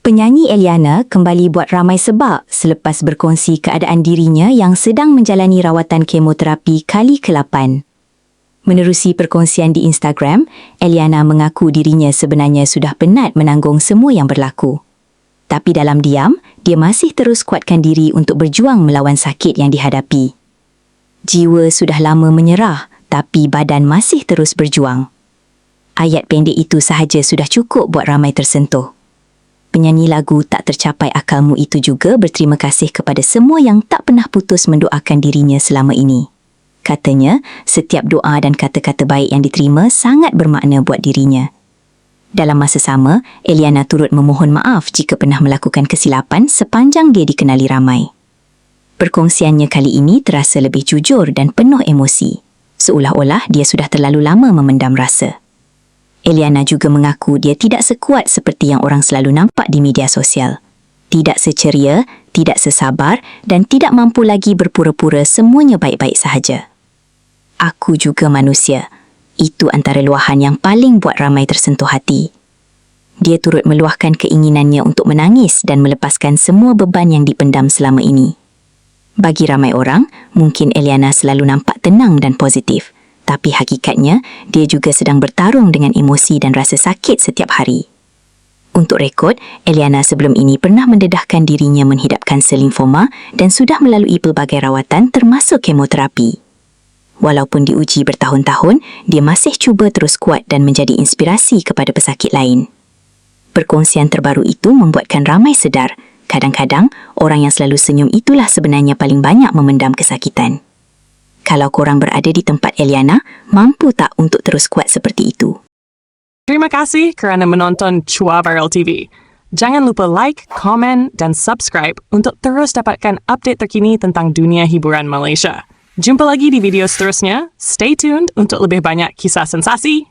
Penyanyi Eliana kembali buat ramai sebab selepas berkongsi keadaan dirinya yang sedang menjalani rawatan kemoterapi kali ke-8. Menerusi perkongsian di Instagram, Eliana mengaku dirinya sebenarnya sudah penat menanggung semua yang berlaku. Tapi dalam diam, dia masih terus kuatkan diri untuk berjuang melawan sakit yang dihadapi. Jiwa sudah lama menyerah, tapi badan masih terus berjuang. Ayat pendek itu sahaja sudah cukup buat ramai tersentuh. Penyanyi lagu Tak Tercapai Akalmu itu juga berterima kasih kepada semua yang tak pernah putus mendoakan dirinya selama ini. Katanya, setiap doa dan kata-kata baik yang diterima sangat bermakna buat dirinya. Dalam masa sama, Eliana turut memohon maaf jika pernah melakukan kesilapan sepanjang dia dikenali ramai. Perkongsiannya kali ini terasa lebih jujur dan penuh emosi, seolah-olah dia sudah terlalu lama memendam rasa. Eliana juga mengaku dia tidak sekuat seperti yang orang selalu nampak di media sosial. Tidak seceria, tidak sesabar dan tidak mampu lagi berpura-pura semuanya baik-baik sahaja. Aku juga manusia. Itu antara luahan yang paling buat ramai tersentuh hati. Dia turut meluahkan keinginannya untuk menangis dan melepaskan semua beban yang dipendam selama ini. Bagi ramai orang, mungkin Eliana selalu nampak tenang dan positif. Tapi hakikatnya, dia juga sedang bertarung dengan emosi dan rasa sakit setiap hari. Untuk rekod, Eliana sebelum ini pernah mendedahkan dirinya menghidapkan sel limfoma dan sudah melalui pelbagai rawatan termasuk kemoterapi. Walaupun diuji bertahun-tahun, dia masih cuba terus kuat dan menjadi inspirasi kepada pesakit lain. Perkongsian terbaru itu membuatkan ramai sedar, kadang-kadang orang yang selalu senyum itulah sebenarnya paling banyak memendam kesakitan. Kalau korang berada di tempat Eliana, mampu tak untuk terus kuat seperti itu? Terima kasih kerana menonton Chua Viral TV. Jangan lupa like, komen dan subscribe untuk terus dapatkan update terkini tentang dunia hiburan Malaysia. Jumpa lagi di video seterusnya. Stay tuned untuk lebih banyak kisah sensasi.